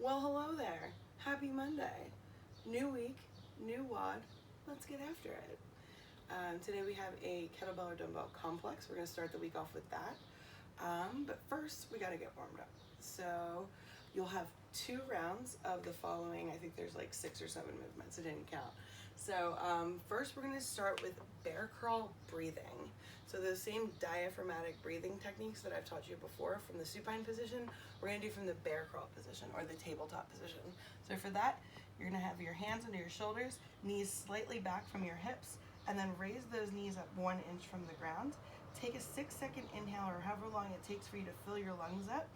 Well, hello there. Happy Monday. New week, new WOD. Let's get after it. Today we have a kettlebell or dumbbell complex. We're going to start the week off with that. But first, we got to get warmed up. So you'll have 2 rounds of the following. I think there's like 6 or 7 movements. I didn't count. So first, we're going to start with bear crawl breathing. So those same diaphragmatic breathing techniques that I've taught you before from the supine position, we're going to do from the bear crawl position or the tabletop position. So for that, you're going to have your hands under your shoulders, knees slightly back from your hips, and then raise those knees up 1 inch from the ground. Take a 6-second inhale, or however long it takes for you to fill your lungs up,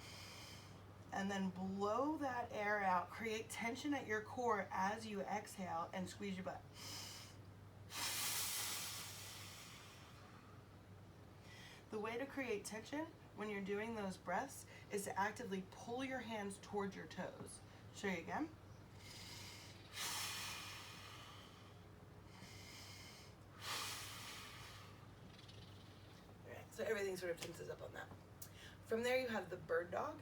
and then blow that air out. Create tension at your core as you exhale and squeeze your butt. The way to create tension when you're doing those breaths is to actively pull your hands towards your toes. Show you again. All right, so everything sort of tenses up on that. From there you have the bird dog.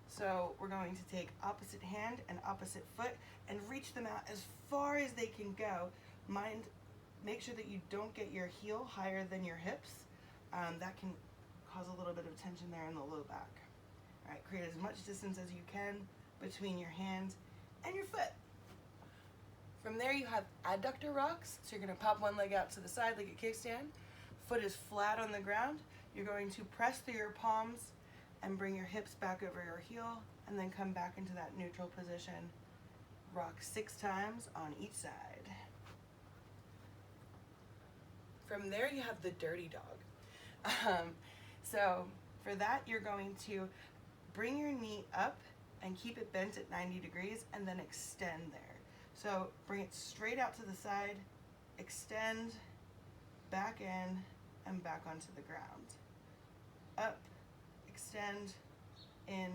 So we're going to take opposite hand and opposite foot and reach them out as far as they can go. Make sure that you don't get your heel higher than your hips. That can cause a little bit of tension there in the low back. All right, create as much distance as you can between your hand and your foot. From there you have adductor rocks. So you're going to pop one leg out to the side like a kickstand. Foot is flat on the ground. You're going to press through your palms and bring your hips back over your heel, and then come back into that neutral position. Rock 6 times on each side. From there you have the dirty dog. So for that, you're going to bring your knee up and keep it bent at 90 degrees and then extend there. So bring it straight out to the side, extend, back in, and back onto the ground. Up, extend, in,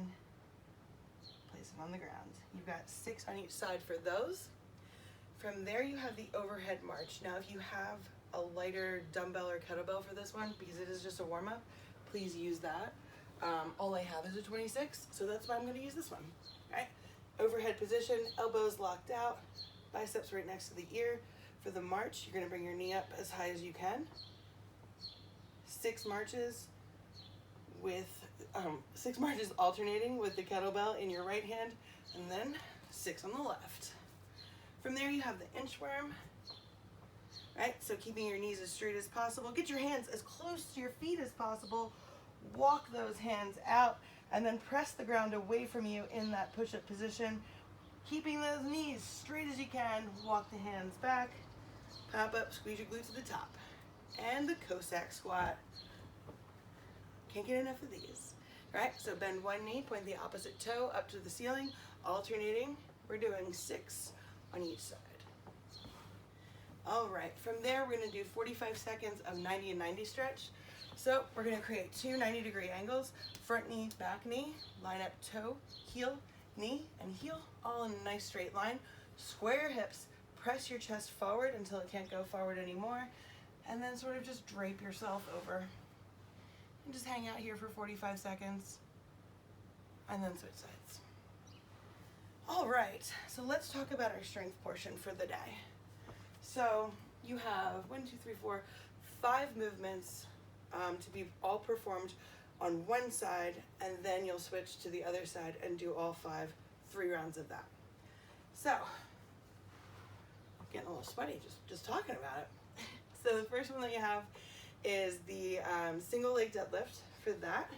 place it on the ground. You've got 6 on each side for those. From there you have the overhead march. Now if you have a lighter dumbbell or kettlebell for this one, because it is just a warm-up, please use that. All I have is a 26, so that's why I'm going to use this one. All right, overhead position, elbows locked out, biceps right next to the ear. For the march, you're going to bring your knee up as high as you can. 6 marches with 6 marches alternating with the kettlebell in your right hand, and then 6 on the left. From there you have the inchworm. Right, so keeping your knees as straight as possible. Get your hands as close to your feet as possible. Walk those hands out and then press the ground away from you in that push-up position. Keeping those knees straight as you can. Walk the hands back. Pop up, squeeze your glutes to the top. And the Cossack squat. Can't get enough of these. All right, so bend one knee, point the opposite toe up to the ceiling, alternating. We're doing 6 on each side. All right, from there we're going to do 45 seconds of 90 and 90 stretch. So we're going to create 2 90-degree angles, front knee, back knee, line up toe, heel, knee, and heel, all in a nice straight line. Square your hips, press your chest forward until it can't go forward anymore, and then sort of just drape yourself over. And just hang out here for 45 seconds, and then switch sides. All right, so let's talk about our strength portion for the day. So you have 5 movements to be all performed on one side, and then you'll switch to the other side and do all 5, 3 rounds of that. So, getting a little sweaty just talking about it. So the first one that you have is the single leg deadlift. For that,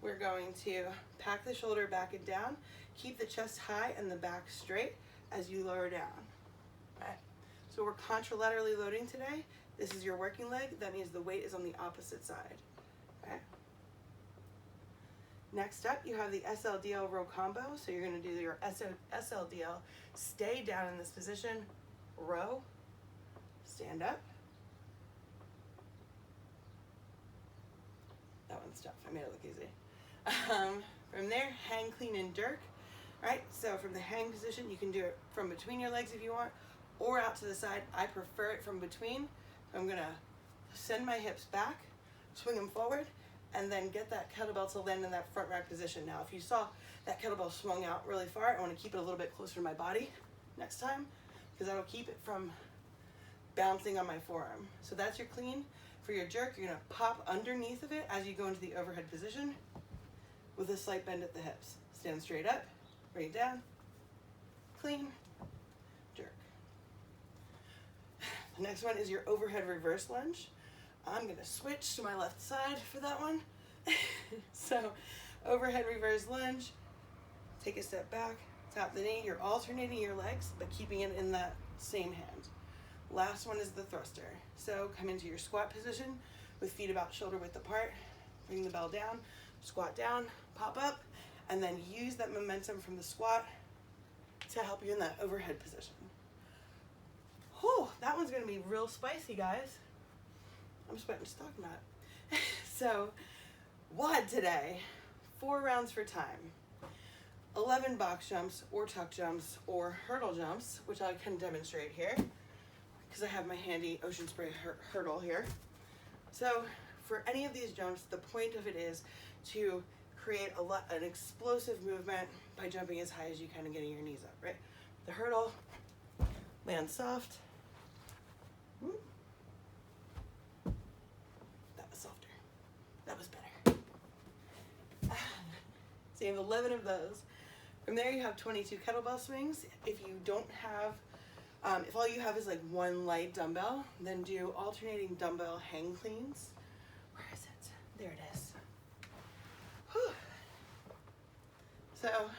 we're going to pack the shoulder back and down, keep the chest high and the back straight as you lower down. Right. So we're contralaterally loading today. This is your working leg. That means the weight is on the opposite side. Okay. Next up, you have the SLDL row combo. So you're going to do your SLDL. Stay down in this position. Row. Stand up. That one's tough. I made it look easy. From there, hang, clean, and jerk. All right. So from the hang position, you can do it from between your legs if you want, or out to the side. I prefer it from between. I'm gonna send my hips back, swing them forward, and then get that kettlebell to land in that front rack position. Now, if you saw that kettlebell swung out really far, I want to keep it a little bit closer to my body next time, because that'll keep it from bouncing on my forearm. So that's your clean. For your jerk, you're gonna pop underneath of it as you go into the overhead position with a slight bend at the hips. Stand straight up, bring it down, clean, jerk. The next one is your overhead reverse lunge. I'm gonna switch to my left side for that one. So, overhead reverse lunge, take a step back, tap the knee, you're alternating your legs, but keeping it in that same hand. Last one is the thruster. So come into your squat position with feet about shoulder width apart, bring the bell down, squat down, pop up, and then use that momentum from the squat to help you in that overhead position. Whew, that one's gonna be real spicy, guys. I'm sweating just talking about it. So, WOD today, 4 rounds for time. 11 box jumps or tuck jumps or hurdle jumps, which I can demonstrate here because I have my handy Ocean Spray hurdle here. So for any of these jumps, the point of it is to create an explosive movement by jumping as high as you can and getting your knees up, right? The hurdle, land soft. That was softer. That was better. So you have 11 of those. From there you have 22 kettlebell swings. If you don't have, if all you have is like one light dumbbell, then do alternating dumbbell hang cleans. Where is it? There it is. Whew. So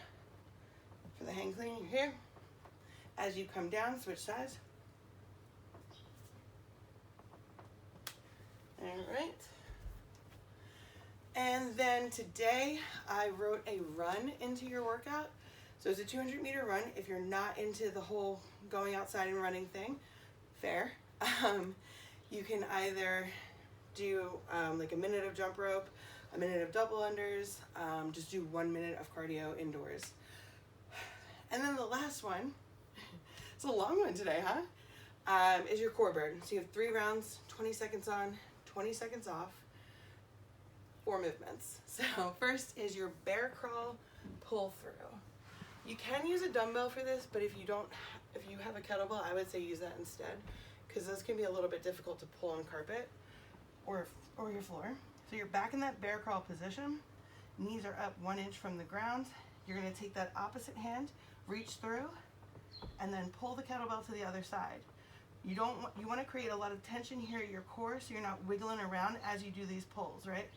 for the hang clean, you're here. As you come down, switch sides. All right. And then today I wrote a run into your workout. So it's a 200-meter run. If you're not into the whole going outside and running thing, fair. You can either do like a minute of jump rope, a minute of double unders, just do 1 minute of cardio indoors. And then the last one, it's a long one today, huh? Is your core burn. So you have 3 rounds, 20 seconds on, 20 seconds off, 4 movements. So first is your bear crawl pull through. You can use a dumbbell for this, but if you have a kettlebell, I would say use that instead, because those can be a little bit difficult to pull on carpet or your floor. So you're back in that bear crawl position, knees are up 1 inch from the ground. You're gonna take that opposite hand, reach through, and then pull the kettlebell to the other side. You want to create a lot of tension here at your core, so you're not wiggling around as you do these pulls, right?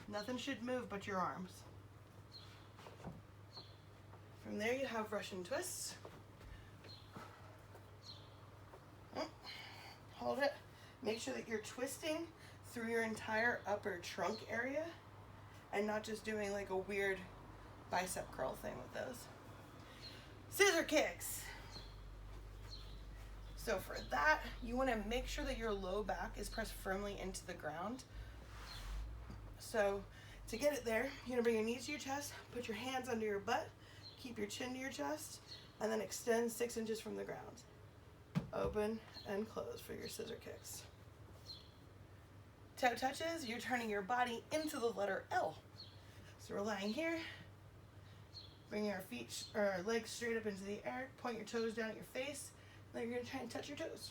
Nothing should move but your arms. From there you have Russian twists. Hold it. Make sure that you're twisting through your entire upper trunk area and not just doing like a weird bicep curl thing with those. Scissor kicks. So for that, you want to make sure that your low back is pressed firmly into the ground. So to get it there, you're gonna bring your knees to your chest, put your hands under your butt, keep your chin to your chest, and then extend 6 inches from the ground. Open and close for your scissor kicks. Toe touches, you're turning your body into the letter L. So we're lying here, bring our feet or our legs straight up into the air, point your toes down at your face, then you're gonna try and touch your toes.